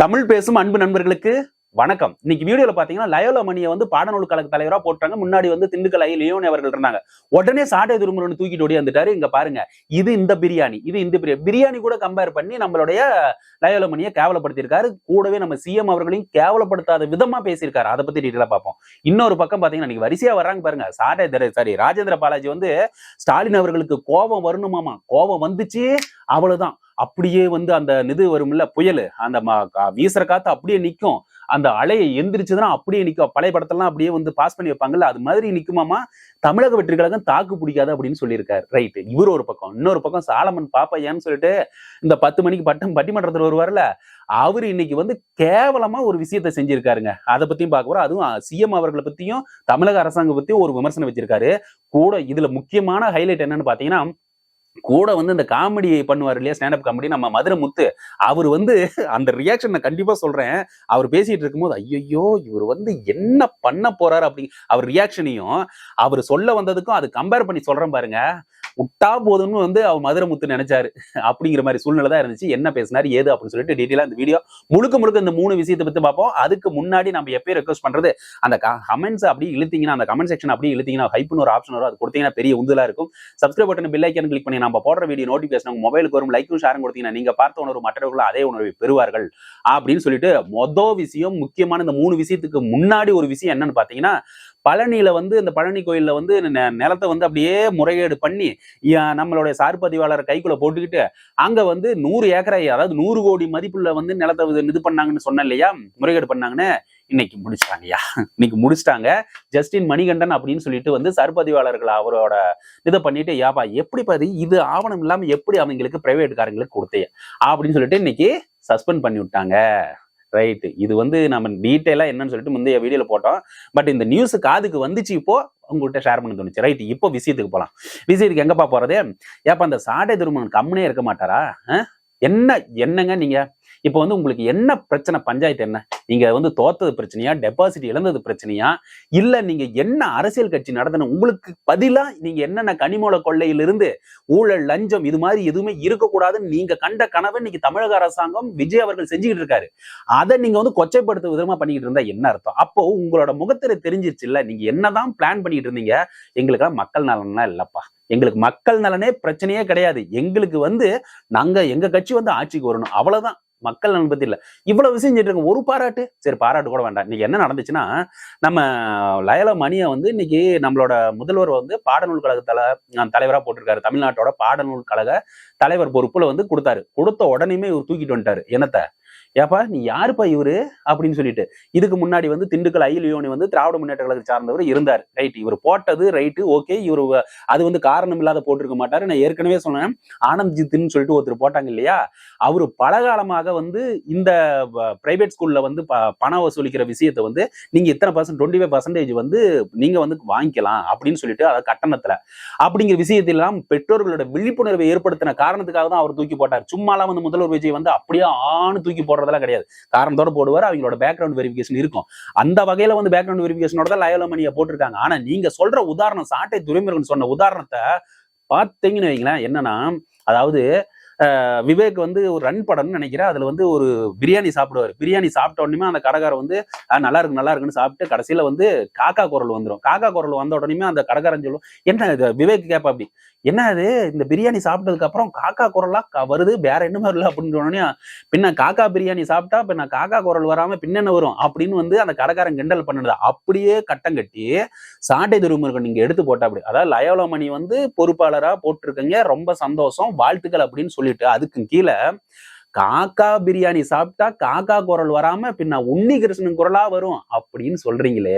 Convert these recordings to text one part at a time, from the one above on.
தமிழ் பேசும் அன்பு நண்பர்களுக்கு வணக்கம். இன்னைக்கு வீடியோல பாத்தீங்கன்னா லயோலா மணியை வந்து பாடநூல் கழக தலைவரா போட்டாங்க. முன்னாடி வந்து திண்டுக்கல் லியோனி அவர்கள் இருந்தாங்க. உடனே சாட்டை துருமுருகன் தூக்கிட்டு ஓடியாந்துட்டாரு. இங்க பாருங்க, இது இந்த பிரியாணி, இது இந்த பிரியாணி கூட கம்பேர் பண்ணி நம்மளுடைய லயோலா மணியை கேவலப்படுத்தியிருக்காரு. கூடவே நம்ம சிஎம் அவர்களையும் கேவலப்படுத்தாத விதமா பேசியிருக்காரு. அதை பத்தி டீட்டெயிலா பார்ப்போம். இன்னொரு பக்கம் பாத்தீங்கன்னா இன்னைக்கு வரிசையா வர்றாங்க பாருங்க. ராஜேந்திர பாலாஜி வந்து ஸ்டாலின் அவர்களுக்கு கோபம் வரணுமாமா. கோபம் வந்துச்சு, அவ்வளவுதான். அப்படியே வந்து அந்த இது வரும்ல புயல், அந்த வீசுற காத்து அப்படியே நிக்கும். அந்த அலையை எந்திரிச்சுதுன்னா அப்படியே நிக்கும். பழைய படத்தெல்லாம் அப்படியே வந்து பாஸ் பண்ணி வைப்பாங்கல்ல, அது மாதிரி நிக்குமாமா. தமிழக வெற்றி கழகம் தாக்கு பிடிக்காது அப்படின்னு சொல்லியிருக்காரு. ரைட், இவரு ஒரு பக்கம். இன்னொரு பக்கம் சாலமன் பாப்பையான்னு சொல்லிட்டு இந்த 10 மணிக்கு பட்டிமன்றத்தில் வருவார்ல, அவரு இன்னைக்கு வந்து கேவலமா ஒரு விஷயத்த செஞ்சிருக்காருங்க. அதை பத்தியும் பார்க்க போறோம். அதுவும் சிஎம் அவர்களை பத்தியும் தமிழக அரசாங்கம் பத்தியும் ஒரு விமர்சனம் வச்சிருக்காரு. கூட இதுல முக்கியமான ஹைலைட் என்னன்னு பாத்தீங்கன்னா, கூட வந்து இந்த காமெடி பண்ணுவார் இல்லையா, ஸ்டாண்டப் காமெடி, நம்ம மதுரை முத்து. அவர் வந்து அந்த ரியாக்ஷன் நான் கண்டிப்பா சொல்றேன். அவர் பேசிட்டு இருக்கும்போது ஐயோ இவர் வந்து என்ன பண்ண போறாரு அப்படி அவர் ரியாக்ஷனையும் அவர் சொல்ல வந்ததுக்கும் அது கம்பேர் பண்ணி சொல்றேன் பாருங்க. விட்டா போதும்னு வந்து அவர் மதுரை முத்து நினைச்சாரு. அப்படிங்கிற மாதிரி சூழ்நிலை தான் இருந்துச்சு. என்ன பேசினாரு ஏது அப்படின்னு சொல்லிட்டு டீட்டெயிலா இந்த வீடியோ முழுக்க இந்த 3 விஷயத்தை பத்தி பார்ப்போம். அதுக்கு முன்னாடி நம்ம எப்பயும் ரெக்வஸ்ட் பண்றது, அந்த கமெண்ட்ஸ் அப்படியே இழுத்தீங்கன்னா, அந்த கமெண்ட் செக்ஷன் அப்படியே இழுத்தீங்கன்னா ஹைப்னு ஒரு ஆப்ஷன் வரும். அது கொடுத்தீங்கன்னா பெரிய உந்துலா இருக்கும். Subscribe button bell icon click பண்ணி நம்ம போடுற வீடியோ நோட்டிபிகேஷன் உங்க மொபைலுக்கு வரும். லைக்கும் ஷேரும் கொடுத்தீங்கன்னா நீங்க பார்த்த உணர்வு மற்றவர்கள் அதே உணர்வை பெறுவார்கள் அப்படின்னு சொல்லிட்டு மொதல் விஷயம். முக்கியமான இந்த 3 விஷயத்துக்கு முன்னாடி ஒரு விஷயம் என்னன்னு பாத்தீங்கன்னா, பழனியில வந்து இந்த பழனி கோயில்ல வந்து நிலத்தை வந்து அப்படியே முறைகேடு பண்ணி நம்மளுடைய சார் பதிவாளர் கைக்குள்ள போட்டுக்கிட்டு அங்க வந்து 100 ஏக்கரை, அதாவது 100 கோடி மதிப்புள்ள வந்து நிலத்தை இது பண்ணாங்கன்னு சொன்ன இல்லையா, முறைகேடு பண்ணாங்கன்னு. இன்னைக்கு முடிச்சிட்டாங்கய்யா. இன்னைக்கு முடிச்சிட்டாங்க. ஜஸ்டின் மணிகண்டன் அப்படின்னு சொல்லிட்டு வந்து சர்பதிவாளர்கள் அவரோட இதை பண்ணிட்டு, யாப்பா எப்படி பாதி இது ஆவணம் இல்லாம எப்படி அவங்களுக்கு பிரைவேட் காரங்களுக்கு கொடுத்தே அப்படின்னு சொல்லிட்டு இன்னைக்கு சஸ்பெண்ட் பண்ணி விட்டாங்க. ரைட், இது வந்து நம்ம டீட்டெயிலா என்னன்னு சொல்லிட்டு முந்தைய வீடியோல போட்டோம். பட் இந்த நியூஸ் காதுக்கு வந்துச்சு, இப்போ உங்ககிட்ட ஷேர் பண்ண தோணுச்சு. ரைட், இப்போ விஷயத்துக்கு போலாம். விஷயத்துக்கு எங்கப்பா போறது? ஏப்பா அந்த சாட்டை துருமன் கம்முனே இருக்க மாட்டாரா? என்னங்க நீங்க இப்ப வந்து உங்களுக்கு என்ன பிரச்சனை? பஞ்சாயத்து என்ன? நீங்க வந்து தோத்தது பிரச்சனையா, டெபாசிட் இழந்தது பிரச்சனையா, இல்ல நீங்க என்ன அரசியல் கட்சி நடத்தணும்? உங்களுக்கு பதிலா நீங்க என்னென்ன கனிமூல கொள்ளையிலிருந்து ஊழல், லஞ்சம் இது மாதிரி எதுவுமே இருக்கக்கூடாதுன்னு நீங்க கண்ட கனவை இன்னைக்கு தமிழக அரசாங்கம் விஜய் அவர்கள் செஞ்சுக்கிட்டு இருக்காரு. அதை நீங்க வந்து கொச்சைப்படுத்த விதமா பண்ணிக்கிட்டு இருந்தா என்ன அர்த்தம்? அப்போ உங்களோட முகத்திரை தெரிஞ்சிருச்சு இல்ல, நீங்க என்னதான் பிளான் பண்ணிட்டு இருந்தீங்க? எங்களுக்கு மக்கள் நலன்லாம் இல்லப்பா, எங்களுக்கு மக்கள் நலனே பிரச்சனையே கிடையாது. எங்களுக்கு வந்து எங்க கட்சி வந்து ஆட்சிக்கு வரணும், அவ்வளவுதான். மக்கள் நலன் பத்தி இல்ல. இவ்வளவு விஷயம் செஞ்சுட்டு இருக்க ஒரு பாராட்டு, சரி பாராட்டு கூட வேண்டாம். இன்னைக்கு என்ன நடந்துச்சுன்னா, நம்ம லயோலா மணியை வந்து இன்னைக்கு நம்மளோட முதல்வர் வந்து பாடநூல் கழக தலைவரா போட்டிருக்காரு. தமிழ்நாட்டோட பாடநூல் கழக தலைவர் பொறுப்புல வந்து கொடுத்தாரு. கொடுத்த உடனேயுமே இவர் தூக்கிட்டு வந்துட்டாரு. என்னத்த, ஏப்பா நீ யாருப்பா இவரு அப்படின்னு சொல்லிட்டு. இதுக்கு முன்னாடி வந்து திண்டுக்கல் லியோனி வந்து திராவிட முன்னேற்ற கழகத்தை சார்ந்தவர் இருந்தார். ரைட், இவர் போட்டது ரைட்டு, ஓகே. இவரு அது வந்து காரணம் இல்லாத போட்டிருக்க மாட்டாரு. நான் ஏற்கனவே சொன்னேன், ஆனந்த் ஜித்துன்னு சொல்லிட்டு ஒருத்தர் போட்டாங்க இல்லையா, அவரு பலகாலமாக வந்து இந்த பிரைவேட் ஸ்கூல்ல வந்து பணம் வசூலிக்கிற விஷயத்தை வந்து நீங்க இத்தனை பர்சன்ட் 25% வந்து நீங்க வந்து வாங்கிக்கலாம் அப்படின்னு சொல்லிட்டு, அதை கட்டணத்துல அப்படிங்கிற விஷயத்தெல்லாம் பெற்றோர்களோட விழிப்புணர்வை ஏற்படுத்தின காரணத்துக்காக தான் அவர் தூக்கி போட்டார். சும்மாலாம் வந்து முதல்வர் விஜய் வந்து அப்படியே ஆணு தூக்கி போடுறதெல்லாம் கிடையாது. காரணத்தோட போடுவார். அவங்களோட பேக்ரவுண்ட் வெரிஃபிகேஷன் இருக்கும். அந்த வகையில வந்து பேக்ரவுண்ட் வெரிஃபிகேஷனோட தான் லயோலா மணியை போட்டிருக்காங்க. ஆனா நீங்க சொல்ற உதாரணம், சாட்டை துரைமுருகன் சொன்ன உதாரணத்தை பார்த்தீங்கன்னு வைங்களேன், என்னன்னா, அதாவது விவேக் வந்து ஒரு ரன் படம்னு நினைக்கிறேன். அதுல வந்து ஒரு பிரியாணி சாப்பிடுவாரு. பிரியாணி சாப்பிட்ட உடனே அந்த கடைக்காரன் வந்து நல்லா இருக்குன்னு சாப்பிட்டு கடைசியில வந்து காக்கா குரல் வந்துடும். காக்கா குரல் வந்த உடனே அந்த கடைக்காரன் சொல்லும், என்ன இது? விவேக் கேப்பா அப்படி, என்ன அது இந்த பிரியாணி சாப்பிட்டதுக்கு அப்புறம் காக்கா குரலா வருது, வேற என்ன வரல அப்படின்னு உடனே, பின்ன காக்கா பிரியாணி சாப்பிட்டா பின்ன காக்கா குரல் வராம பின்ன என்ன வரும் அப்படின்னு வந்து அந்த கடைக்காரன் கிண்டல் பண்ணுது. அப்படியே கட்டம் கட்டி சாட்டை துரைமுருகன் நீங்க எடுத்து போட்டா அப்படி, அதாவது லயோலா மணி வந்து பொறுப்பாளரா போட்டிருக்கீங்க, ரொம்ப சந்தோஷம், வாழ்த்துக்கள் அப்படின்னு சொல்லிட்டு, அதுக்கு கீழே காக்கா பிரியாணி சாப்பிட்டா காக்கா குரல் வராம பின்ன உன்னி கிருஷ்ணன் குரலா வரும் அப்படின்னு சொல்றீங்களே,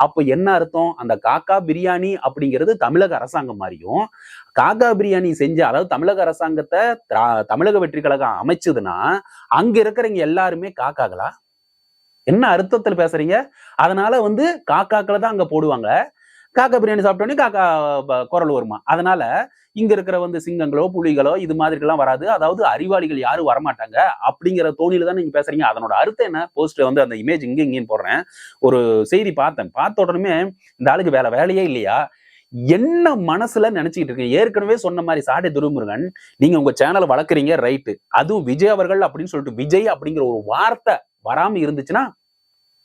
அப்ப என்ன அர்த்தம்? அந்த காக்கா பிரியாணி அப்படிங்கிறது தமிழக அரசாங்கம் மாதிரியும், காக்கா பிரியாணி செஞ்ச, அதாவது தமிழக அரசாங்கத்தை தமிழக வெற்றி கழகம் அமைச்சதுன்னா அங்க இருக்கிறவங்க எல்லாருமே காக்காக்களா? என்ன அர்த்தத்தில் பேசுறீங்க? அதனால வந்து காக்காக்களை தான் அங்க போடுவாங்க. காக்கா பிரியாணி சாப்பிட்டோன்னே காக்கா குரல் வருமா? அதனால இங்க இருக்கிற வந்து சிங்கங்களோ புலிகளோ இது மாதிரி எல்லாம் வராது, அதாவது அறிவாளிகள் யாரும் வரமாட்டாங்க அப்படிங்கிற தோணியில தான் நீங்க பேசுறீங்க. அதனோட அர்த்தம் என்ன? போஸ்ட் வந்து அந்த இமேஜ் இங்கேயும் போடுறேன். ஒரு செய்தி பார்த்த உடனே இந்த ஆளுக்கு வேலையே இல்லையா, என்ன மனசுல நினைச்சிட்டு இருக்கீங்க? ஏற்கனவே சொன்ன மாதிரி சாட்டை துரைமுருகன், நீங்க உங்க சேனலை வளர்க்குறீங்க, ரைட்டு. அதுவும் விஜய் அவர்கள் அப்படின்னு சொல்லிட்டு விஜய் அப்படிங்கிற ஒரு வார்த்தை வராம இருந்துச்சுன்னா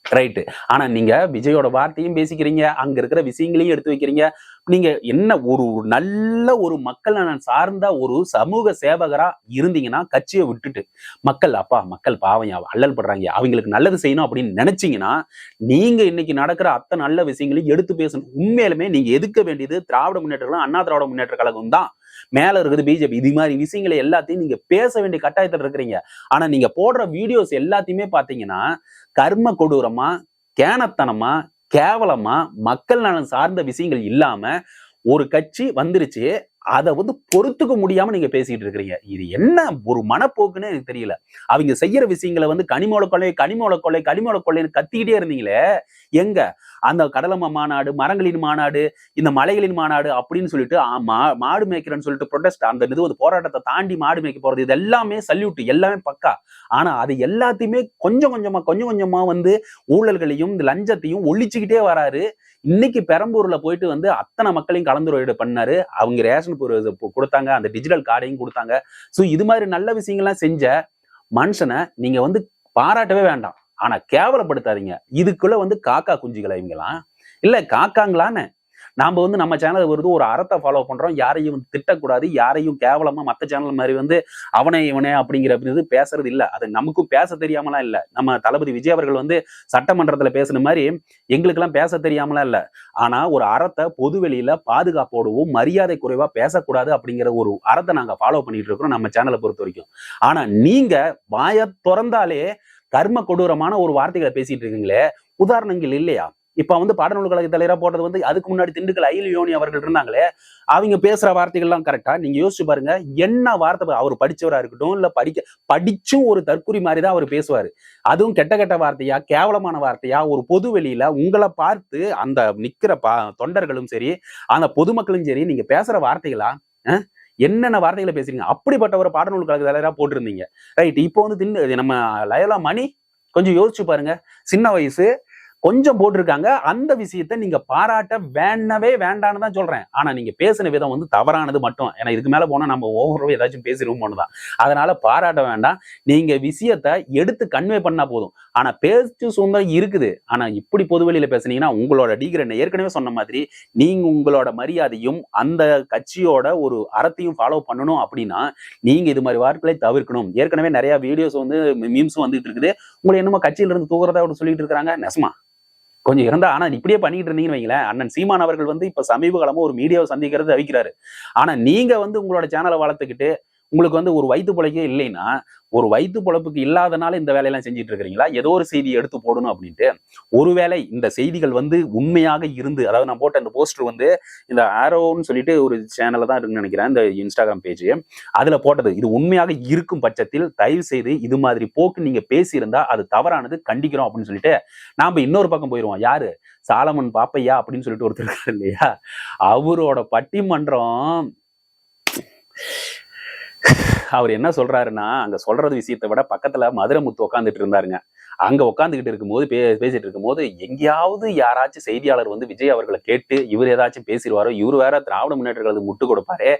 ரைட்டு. ஆனா நீங்க விஜயோட வார்த்தையும் பேசிக்கிறீங்க, அங்க இருக்கிற விஷயங்களையும் எடுத்து வைக்கிறீங்க. நீங்க என்ன ஒரு நல்ல ஒரு மக்கள் நலன் சார்ந்த ஒரு சமூக சேவகரா இருந்தீங்கன்னா, கட்சியை விட்டுட்டு மக்கள் பாவம் அல்லல் படுறாங்க, அவங்களுக்கு நல்லது செய்யணும் அப்படின்னு நினைச்சீங்கன்னா, நீங்க இன்னைக்கு நடக்கிற அத்தனை நல்ல விஷயங்களையும் எடுத்து பேசணும். உண்மையிலுமே நீங்க எதுக்க வேண்டியது திராவிட முன்னேற்ற கழகம், அண்ணா திராவிட முன்னேற்ற கழகம் தான். மேல இருக்குது பிஜேபி. இது மாதிரி விஷயங்களை எல்லாத்தையும் நீங்க பேச வேண்டிய கட்டாயத்தில் இருக்கிறீங்க. ஆனா நீங்க போடுற வீடியோஸ் எல்லாத்தையுமே பாத்தீங்கன்னா கர்ம கொடூரமா, கேனத்தனமா, கேவலமா, மக்கள் நலன் சார்ந்த விஷயங்கள் இல்லாம ஒரு கட்சி வந்துருச்சு, அதை பொறுத்துக்க முடியாம நீங்க பேசிட்டு இருக்கிறீங்க. இது என்ன ஒரு மனப்போக்குன்னு எனக்கு தெரியல. அவங்க செய்யற விஷயங்களை கனிமூல கொள்ளை, கனிமூல கொள்ளை, கனிமூல கொள்ளைன்னு கத்திக்கிட்டே இருந்தீங்களே, எங்க அந்த கடலம மாநாடு, மரங்களின் மாநாடு, இந்த மலைகளின் மாநாடு அப்படின்னு சொல்லிட்டு மாடு மேய்க்கிறேன்னு சொல்லிட்டு ப்ரொடெஸ்ட், அந்த இது போராட்டத்தை தாண்டி மாடு மேய்க்க போறது, இது எல்லாமே சல்யூட், எல்லாமே பக்கா. ஆனா அது எல்லாத்தையுமே கொஞ்சம் கொஞ்சமா ஊழல்களையும் லஞ்சத்தையும் ஒழிச்சுக்கிட்டே வராரு. இன்னைக்கு பெரம்பூர்ல போயிட்டு அத்தனை மக்களையும் கலந்துரையாடு பண்ணாரு. அவங்க ரேஷன் கொடுத்தாங்க, அந்த டிஜிட்டல் கார்டையும் கொடுத்தாங்க. சோ இது மாதிரி நல்ல விஷயங்கள்லாம் செஞ்ச மனுஷனை நீங்க பாராட்டவே வேண்டாம். ஆனா கேவலப்படுத்தாதீங்க. இதுக்குள்ள காக்கா குஞ்சுகளை இவங்கலாம் இல்ல காக்காங்களான்னு நாம நம்ம சேனல் ஒரு அறத்தை ஃபாலோ பண்றோம். யாரையும் திட்டக்கூடாது, யாரையும் கேவலமா மத்த சேனல் மாதிரி அவனே இவனே அப்படிங்கிற பேசுறது இல்ல. அது நமக்கும் பேச தெரியாமலாம் இல்ல. நம்ம தளபதி விஜய் அவர்கள் சட்டமன்றத்துல பேசுன மாதிரி எங்களுக்கு எல்லாம் பேச தெரியாமலாம் இல்ல. ஆனா ஒரு அறத்தை பொதுவெளியில பாதுகாப்போடவும் மரியாதை குறைவா பேசக்கூடாது அப்படிங்கிற ஒரு அறத்தை நாங்க ஃபாலோ பண்ணிட்டு இருக்கிறோம் நம்ம சேனலை பொறுத்த வரைக்கும். ஆனா நீங்க வாய திறந்தாலே கர்ம கொடூரமான ஒரு வார்த்தைகளை பேசிட்டு இருக்கீங்களே, உதாரணங்கள் இல்லையா? இப்ப பாடநூல் கழக தலைவரா போட்டது அதுக்கு முன்னாடி திண்டுக்கல் அயில் யோனி அவர்கள் இருந்தாங்களே, அவங்க பேசுற வார்த்தைகள் எல்லாம் கரெக்டா? நீங்க யோசிச்சு பாருங்க. என்ன வார்த்தை, அவர் படிச்சவரா இருக்கட்டும் இல்ல படிச்சும் ஒரு தற்குறி மாதிரி தான் அவர் பேசுவாரு. அதுவும் கெட்ட வார்த்தையா, கேவலமான வார்த்தையா, ஒரு பொது வெளியில உங்களை பார்த்து அந்த நிக்கிற தொண்டர்களும் சரி, அந்த பொதுமக்களும் சரி, நீங்க பேசுற வார்த்தைகளா என்னென்ன வார்த்தைகளை பேசுறீங்க? அப்படிப்பட்ட ஒரு பாடநூல் கழக தலைவரா போட்டிருந்தீங்க, ரைட். இப்போ நம்ம லயோலா மணி கொஞ்சம் யோசிச்சு பாருங்க. சின்ன வயசு கொஞ்சம் போட்டிருக்காங்க. அந்த விஷயத்த நீங்க பாராட்ட வேண்டவே வேண்டான்னு தான் சொல்றேன். ஆனா நீங்க பேசின விதம் தவறானது மட்டும். ஏன்னா இதுக்கு மேல போனா நம்ம ஓவரவே ஏதாச்சும் பேசிடுவோம் தான். அதனால பாராட்ட வேண்டாம். நீங்க விஷயத்த எடுத்து கன்வே பண்ணா போதும். ஆனா பேச்சு சுதந்திரம் இருக்குது. ஆனா இப்படி பொதுவெளியில பேசுனீங்கன்னா உங்களோட டிகிரன் ஏற்கனவே சொன்ன மாதிரி நீங்க உங்களோட மரியாதையும் அந்த கட்சியோட ஒரு அறத்தையும் ஃபாலோ பண்ணணும் அப்படின்னா நீங்க இது மாதிரி வார்த்தைகளை தவிர்க்கணும். ஏற்கனவே நிறைய வீடியோஸ் மீம்ஸும் வந்துட்டு இருக்குது. உங்களை என்னமோ கட்சியில இருந்து தூக்குறதா சொல்லிட்டு இருக்காங்க. நெசமா கொஞ்சம் இருந்தா, ஆனா இப்படியே பண்ணிட்டு இருந்தீங்கன்னு வைங்களேன், அண்ணன் சீமான் அவர்கள் இப்ப சமீப காலமா ஒரு மீடியாவை சந்திக்கிறது தவிக்கிறாரு. ஆனா நீங்க உங்களோட சேனலை வளர்த்துக்கிட்டு உங்களுக்கு ஒரு வயிற்று பிழைக்கே இல்லைன்னா, ஒரு வயிற்று பிழைப்புக்கு இல்லாதனால இந்த வேலையெல்லாம் செஞ்சுட்டு இருக்கிறீங்களா? ஏதோ ஒரு செய்தி எடுத்து போடணும் அப்படின்ட்டு. ஒருவேளை இந்த செய்திகள் உண்மையாக இருந்து, அதாவது நான் போட்ட அந்த போஸ்டர் இந்த ஆரோன்னு சொல்லிட்டு ஒரு சேனல்ல தான் இருக்குன்னு நினைக்கிறேன், இந்த இன்ஸ்டாகிராம் பேஜ், அதுல போட்டது இது உண்மையாக இருக்கும் பட்சத்தில் தயவு செய்து இது மாதிரி போக்கு நீங்க பேசியிருந்தா அது தவறானது, கண்டிக்கிறோம் அப்படின்னு சொல்லிட்டு நாம இன்னொரு பக்கம் போயிருவோம். யாரு? சாலமன் பாப்பையா அப்படின்னு சொல்லிட்டு ஒருத்தர் இருக்காரு இல்லையா, அவரோட பட்டிமன்றம் அவர் என்ன சொல்றாருன்னா, அங்க சொல்றது விஷயத்தை விட பக்கத்துல மதுரை முத்து உட்காந்துட்டு இருந்தாருங்க. அங்க உட்காந்துக்கிட்டு இருக்கும்போது பேசிட்டு இருக்கும்போது எங்கேயாவது யாராச்சும் செய்தியாளர் விஜய் அவர்களை கேட்டு இவர் ஏதாச்சும் பேசிடுவாரோ, இவர் வேற திராவிட முன்னேற்ற கழகத்துக்கு முட்டு கொடுப்பாரு,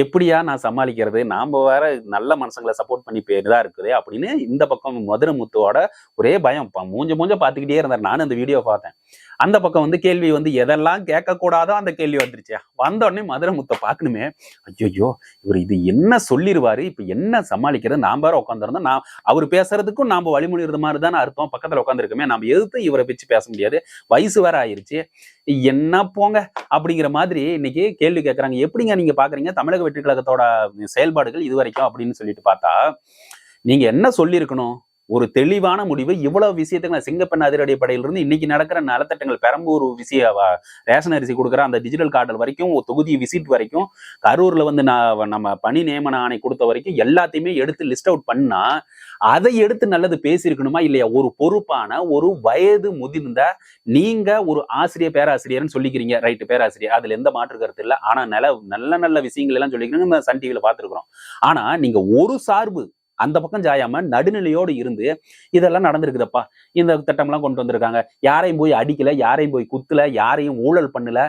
எப்படியா நான் சமாளிக்கிறது, நாம வேற நல்ல மனுஷங்களை சப்போர்ட் பண்ணி பேருதான் இருக்குது அப்படின்னு இந்த பக்கம் மதுரை முத்துவோட ஒரே பயம், மூஞ்ச பாத்துக்கிட்டே இருந்தார். நானும் அந்த வீடியோ பார்த்தேன். அந்த பக்கம் கேள்வி எதெல்லாம் கேட்க கூடாதோ அந்த கேள்வி வந்துருச்சு. வந்த உடனே மதுரை முத்தை பார்க்கணுமே, ஐயோ இவர் இது என்ன சொல்லிடுவாரு, இப்ப என்ன சமாளிக்கிறது, நாம வேற உட்காந்துருந்தோம், நான் அவர் பேசுறதுக்கும் நாம வழிமொழிறது மாதிரி தானே அர்த்தம், பக்கத்துல உட்காந்துருக்கோமே, நாம எதிர்த்து இவரை வச்சு பேச முடியாது, வயசு வேற ஆயிருச்சு, என்ன போங்க அப்படிங்கிற மாதிரி இன்னைக்கு கேள்வி கேட்கறாங்க. எப்படிங்க நீங்க பாக்குறீங்க தமிழக வெற்றி கழகத்தோட செயல்பாடுகள் இது வரைக்கும் அப்படின்னு சொல்லிட்டு பார்த்தா, நீங்க என்ன சொல்லியிருக்கணும்? ஒரு தெளிவான முடிவு. இவ்வளவு விஷயத்துக்கு நான் சிங்கப்பெண் அதிரடி படையிலிருந்து இன்னைக்கு நடக்கிற நலத்திட்டங்கள், பெரம்பூர் ரேஷன் அரிசி கொடுக்குற அந்த டிஜிட்டல் கார்டு வரைக்கும், தொகுதி விசிட் வரைக்கும், கரூர்ல நம்ம பணி நியமன ஆணை கொடுத்த வரைக்கும் எல்லாத்தையுமே எடுத்து லிஸ்ட் அவுட் பண்ணா அதை எடுத்து நல்லது பேசியிருக்கணுமா இல்லையா? ஒரு பொறுப்பான ஒரு வயது முதிர்ந்த நீங்க ஒரு ஆசிரியர் பேராசிரியர்னு சொல்லிக்கிறீங்க, ரைட்டு, பேராசிரியர், அதுல எந்த மாற்று கருத்து இல்லை. ஆனா நல்ல நல்ல விஷயங்கள் எல்லாம் சொல்லிக்கிறீங்க, சன் டிவியில பார்த்துருக்கிறோம். ஆனா நீங்க ஒரு சார்பு அந்த பக்கம் சாயாம நடுநிலையோடு இருந்து இதெல்லாம் நடந்திருக்குதப்பா, இந்த திட்டம்லாம் கொண்டு வந்திருக்காங்க, யாரையும் போய் அடிக்கல, யாரையும் போய் குத்துல, யாரையும் ஊழல் பண்ணல,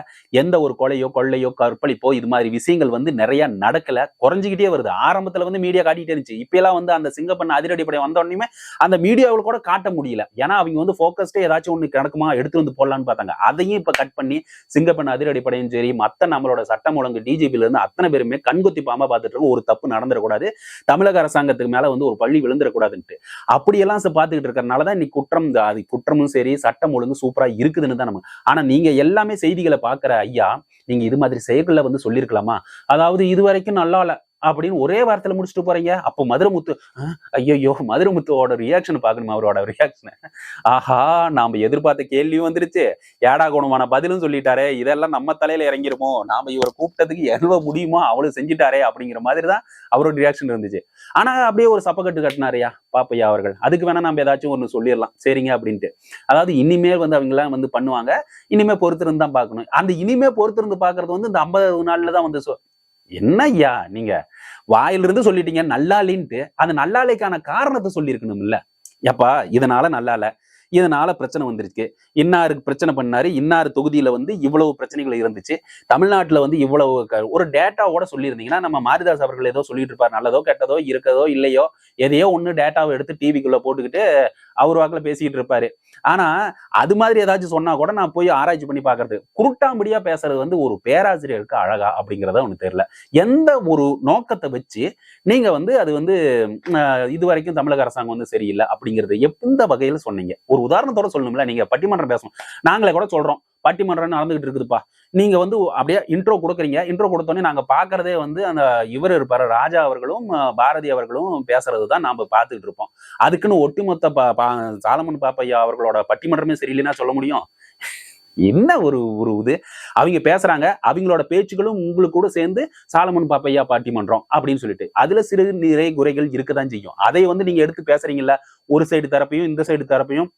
எந்த ஒரு கொலையோ கொள்ளையோ கற்பழிப்போ இது மாதிரி விஷயங்கள் வந்து நிறைய நடக்கல, குறைஞ்சிக்கிட்டே வருது. ஆரம்பத்துல வந்து மீடியா காட்டிட்டே இருந்துச்சு. இப்ப எல்லாம் வந்து அந்த சிங்கப்பெண் அதிரடிப்படை வந்த உடனே அந்த மீடியாவில் கூட காட்ட முடியல. ஏன்னா அவங்க வந்து போக்கஸ்டே ஏதாச்சும் ஒண்ணு நடக்குமா எடுத்து வந்து போடலான்னு பார்த்தாங்க. அதையும் இப்ப கட் பண்ணி சிங்கப்பெண் அதிரடிப்படையும் சரி, மத்த நம்மளோட சட்டம் ஒழுங்கு டிஜிபில இருந்து அத்தனை பேருமே கண்கொத்தி பாம்பா பார்த்துட்டு இருக்கோம். ஒரு தப்பு நடந்துடக்கூடாது, தமிழக அரசாங்கத்துக்கு மேல வந்து ஒரு பள்ளி விழுந்துடக்கூடாதுன்ட்டு அப்படியெல்லாம் பார்த்துக்கிட்டு இருக்கிறதுனாலதான் இன்னைக்கு அது குற்றமும் சரி, சட்டம் ஒழுங்கு சூப்பரா இருக்குதுன்னு தான் நம்ம. ஆனா நீங்க எல்லாமே செய்திகளை பாக்குற ஐயா, நீங்க இது மாதிரி செயல்களை வந்து சொல்லியிருக்கலாமா? அதாவது இதுவரைக்கும் நல்லா இல்ல அப்படின்னு ஒரே வார்த்தையில முடிச்சுட்டு போறீங்க. அப்போ மதுரமுத்து, ஐயோ மதுரமுத்துவோட ரியாக்ஷன் பாக்கணுமா? அவரோட ரியாக்ஷன், ஆஹா நாம எதிர்பார்த்த கேள்வியும் வந்துருச்சு, ஏடா குணமான பதிலும் சொல்லிட்டாரே, இதெல்லாம் நம்ம தலையில இறங்கிருமோ, நாம இவரை கூப்பிட்டதுக்கு எவ்வளவு முடியுமோ அவ்வளவு செஞ்சுட்டாரே அப்படிங்கிற மாதிரிதான் அவரோட ரியாக்ஷன் இருந்துச்சு. ஆனா அப்படியே ஒரு சப்பக்கட்டு கட்டினாரையா பாப்பையா அவர்கள். அதுக்கு வேணா நம்ம ஏதாச்சும் ஒண்ணு சொல்லிடலாம் சரிங்க அப்படின்ட்டு. அதாவது இனிமேல் வந்து அவங்க எல்லாம் வந்து பண்ணுவாங்க, இனிமே பொறுத்திருந்து தான் பார்க்கணும். அந்த இனிமே பொறுத்திருந்து பாக்குறது வந்து இந்த 50 நாள்ல தான் வந்து என்ன ஐயா நீங்க வாயிலிருந்து சொல்லிட்டீங்க நல்லாலின்ட்டு, அந்த நல்லாலைக்கான காரணத்தை சொல்லியிருக்கணும் இல்ல? எப்பா இதனால நல்லா இல்ல, இதனால பிரச்சனை வந்துருச்சு, இன்னாருக்கு பிரச்சனை பண்ணாரு, இன்னாரு தொகுதியில வந்து இவ்வளவு பிரச்சனைகள் இருந்துச்சு, தமிழ்நாட்டுல வந்து இவ்வளவு ஒரு டேட்டாவோட சொல்லியிருந்தீங்கன்னா நம்ம மாரிதாஸ் அவர்கள் ஏதோ சொல்லிட்டு இருப்பாரு, நல்லதோ கெட்டதோ இருக்கதோ இல்லையோ எதையோ ஒண்ணு டேட்டாவை எடுத்து டிவிக்குள்ள போட்டுக்கிட்டு அவர் வாக்குல பேசிட்டு இருப்பாரு. ஆனா அது மாதிரி ஏதாச்சும் சொன்னா கூட நான் போய் ஆராய்ச்சி பண்ணி பாக்குறது, குருட்டாம்படியா பேசுறது வந்து ஒரு பேராசிரியருக்கு அழகா அப்படிங்கிறத ஒண்ணு தெரியல. எந்த ஒரு நோக்கத்தை வச்சு நீங்க வந்து அது வந்து இது வரைக்கும் தமிழக அரசாங்கம் வந்து சரியில்லை அப்படிங்கிறது எந்த வகையில சொன்னீங்க? ஒரு உதாரணத்தோட சொல்லணும்ல. நீங்க பட்டிமன்றம் பேசணும், நாங்களே கூட சொல்றோம் பட்டிமன்றம் நடந்துகிட்டு இருக்குதுப்பா, நீங்க வந்து அப்படியே இன்ட்ரோ கொடுக்குறீங்க, இன்ட்ரோ கொடுத்தோன்னே நாங்க பாக்குறதே வந்து அந்த இவர் இருப்பாரு ராஜா அவர்களும் பாரதி அவர்களும் பேசுறதுதான் நாம பார்த்துக்கிட்டு இருப்போம். அதுக்குன்னு ஒட்டுமொத்த சாலமன் பாப்பையா அவர்களோட பட்டிமன்றமே சரியில்லைன்னா சொல்ல முடியும்? என்ன ஒரு ஒரு இது அவங்க பேசுறாங்க, அவங்களோட பேச்சுகளும் உங்களுக்கு கூட சேர்ந்து சாலமன் பாப்பையா பட்டிமன்றம் அப்படின்னு சொல்லிட்டு அதுல சிறு நிறை குறைகள் இருக்கதான் செய்யும். அதை வந்து நீங்க எடுத்து பேசுறீங்கல்ல, ஒரு சைடு தரப்பையும் இந்த சைடு தரப்பையும்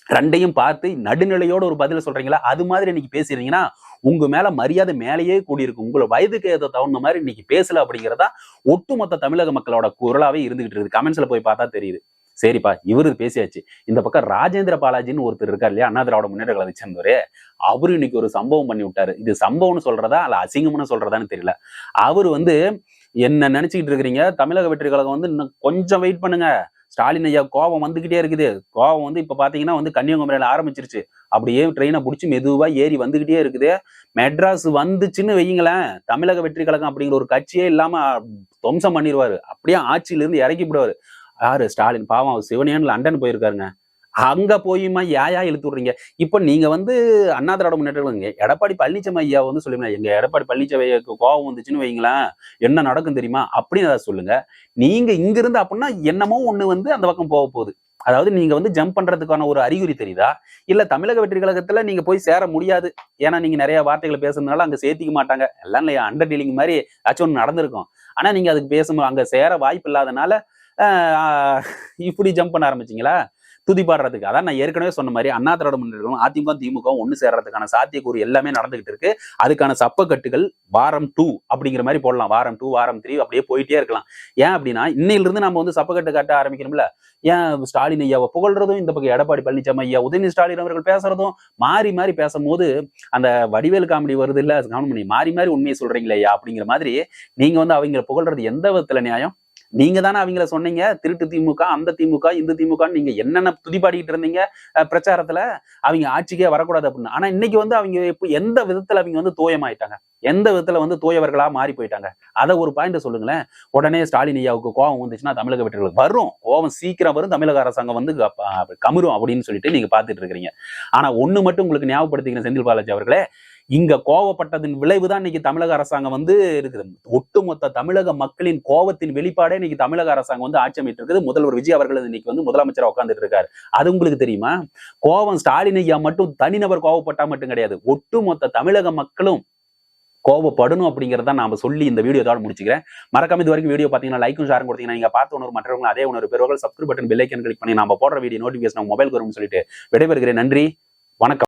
ரெண்டையும் பார்த்து நடுநிலையோட ஒரு பதில சொல்றீங்களா, அது மாதிரி இன்னைக்கு பேசுறீங்கன்னா உங்க மேல மரியாதை மேலேயே கூடியிருக்கு. உங்களோட வயதுக்கு ஏதோ தகுந்த மாதிரி இன்னைக்கு பேசல அப்படிங்கிறதா ஒட்டுமொத்த தமிழக மக்களோட குரலாவே இருந்துகிட்டு இருக்குது. கமெண்ட்ஸ்ல போய் பார்த்தா தெரியுது. சரிப்பா இவரு பேசியாச்சு. இந்த பக்கம் ராஜேந்திர பாலாஜின்னு ஒருத்தர் இருக்கார் இல்லையா, அண்ணா திராவிட முன்னேற்ற கழகத்தை சேர்ந்தவரு, அவரு இன்னைக்கு ஒரு சம்பவம் பண்ணி விட்டாரு. இது சம்பவம்னு சொல்றதா அல்ல அசிங்கம்னு சொல்றதான்னு தெரியல. அவரு வந்து என்ன நினைச்சுக்கிட்டு இருக்கிறீங்க, தமிழக வெற்றி கழகம் வந்து இன்னும் கொஞ்சம் வெயிட் பண்ணுங்க, ஸ்டாலின் ஐயா கோபம் வந்துகிட்டே இருக்குது. கோபம் வந்து இப்ப பாத்தீங்கன்னா வந்து கன்னியாகுமரியில ஆரம்பிச்சிருச்சு, அப்படியே ட்ரெயினை பிடிச்சி மெதுவா ஏறி வந்துகிட்டே இருக்குது. மெட்ராஸ் வந்துச்சுன்னு வையுங்களேன், தமிழக வெற்றி கழகம் அப்படிங்கிற ஒரு கட்சியே இல்லாம துவம்சம் பண்ணிடுவாரு. அப்படியே ஆட்சியில இருந்து இறக்கி விடுவாரு. யாரு? ஸ்டாலின். பாவம் அவர் சிவனியான் லண்டன் போயிருக்காருங்க. அங்க போயுமா ஏயா இழுத்து விடுறீங்க? இப்ப நீங்க வந்து அண்ணா திராவிட முன்னேற்ற கழகம் எடப்பாடி பழனிசாமி ஐயா வந்து சொல்லுங்க, எங்க எடப்பாடி பழனிசாமி கோபம் வந்துச்சுன்னு வைங்களேன் என்ன நடக்கும் தெரியுமா அப்படின்னு அதை சொல்லுங்க. நீங்க இங்க இருந்து அப்படின்னா என்னமோ ஒண்ணு வந்து அந்த பக்கம் போக போகுது. அதாவது நீங்க வந்து ஜம்ப் பண்றதுக்கான ஒரு அறிகுறி தெரியுதா? இல்ல தமிழக வெற்றி கழகத்துல நீங்க போய் சேர முடியாது, ஏன்னா நீங்க நிறைய வார்த்தைகளை பேசுறதுனால அங்க சேர்த்திக்க மாட்டாங்க, எல்லாம் இல்லையா அண்டர் டீலிங் மாதிரி ஏதாச்சும் ஒண்ணு நடந்திருக்கும். ஆனா நீங்க அதுக்கு பேச அங்க சேர வாய்ப்பு இல்லாதனால இப்படி ஜம்ப் பண்ண ஆரம்பிச்சீங்களா துதிப்பாடுறதுக்கு. அதான் நான் ஏற்கனவே சொன்ன மாதிரி அண்ணா திராவிட முன்னேற்ற அதிமுக திமுக ஒண்ணு சேர்றதுக்கான சாத்தியக்கூறு எல்லாமே நடந்துகிட்டு இருக்கு. அதுக்கான சப்பக்கட்டுகள் வாரம் 2 அப்படிங்கிற மாதிரி போடலாம், வாரம் 2 வாரம் 3 அப்படியே போயிட்டே இருக்கலாம். ஏன் அப்படின்னா இன்னையில இருந்து நம்ம வந்து சப்பக்கட்டு காட்ட ஆரம்பிக்கணும்ல. ஏன் ஸ்டாலின் ஐயாவை புகழ்றதும், இந்த பக்கம் எடப்பாடி பழனிசாமி ஐயா உதயநிதி ஸ்டாலின் அவர்கள் பேசுறதும் மாறி மாறி பேசும்போது அந்த வடிவேல் காமெடி வருது இல்ல, கவனம் பண்ணி மாறி மாறி உண்மையை சொல்றீங்களே ஐயா அப்படிங்கிற மாதிரி நீங்க வந்து அவங்களை புகழ்றது எந்த விதத்துல நியாயம்? நீங்க தானே அவங்கள சொன்னீங்க திருட்டு திமுக, அந்த திமுக, இந்த திமுக நீங்க என்னென்ன துதிப்பாடிக்கிட்டு இருந்தீங்க பிரச்சாரத்துல, அவங்க ஆட்சிக்கே வரக்கூடாது அப்படின்னு. ஆனா இன்னைக்கு வந்து அவங்க எந்த விதத்துல அவங்க வந்து தோயமாயிட்டாங்க, எந்த விதத்துல வந்து தோயவர்களா மாறி போயிட்டாங்க, அதை ஒரு பாயிண்ட் சொல்லுங்களேன். உடனே ஸ்டாலின் ஐயாவுக்கு கோபம் வந்துச்சுன்னா தமிழக வெற்றிகளுக்கு வரும், கோபம் சீக்கிரம் வரும், தமிழக அரசாங்கம் வந்து கமுறும் அப்படின்னு சொல்லிட்டு நீங்க பாத்துட்டு இருக்கிறீங்க. ஆனா ஒண்ணு மட்டும் உங்களுக்கு ஞாபகப்படுத்திக்கிறேன் செந்தில் பாலாஜி அவர்களே, இங்க கோவப்பட்டதின் விளைவுதான் இன்னைக்கு தமிழக அரசாங்கம் வந்து இருக்குது. ஒட்டுமொத்த தமிழக மக்களின் கோபத்தின் வெளிப்பாடே இன்னைக்கு தமிழக அரசாங்கம் வந்து ஆட்சி அமைட்டு இருக்குது. முதல்வர் விஜய் அவர்கள் இன்னைக்கு வந்து முதலமைச்சரா உட்கார்ந்துட்டு இருக்காரு. அது உங்களுக்கு தெரியுமா? கோபம் ஸ்டாலின் ஐயா மட்டும் தனிநபர் கோவப்பட்டா மட்டும் கிடையாது, ஒட்டுமொத்த தமிழக மக்களும் கோவப்படணும் அப்படிங்கறத நாம சொல்லி இந்த வீடியோ இதோட முடிச்சுக்கிறேன். மறக்காம இது வரைக்கும் வீடியோ பாத்தீங்கன்னா லைக்கும் ஷேரும் கொடுத்தீங்கன்னா நீங்க பார்த்து உணர்வு மற்றவங்க அதே உணர்வு பெறுவார்கள். Subscribe button bell icon click பண்ணி நாம போடுற வீடியோ நோட்டிபிகேஷன் மொபைல் வரும்னு சொல்லிட்டு விடைபெறுகிறேன். நன்றி, வணக்கம்.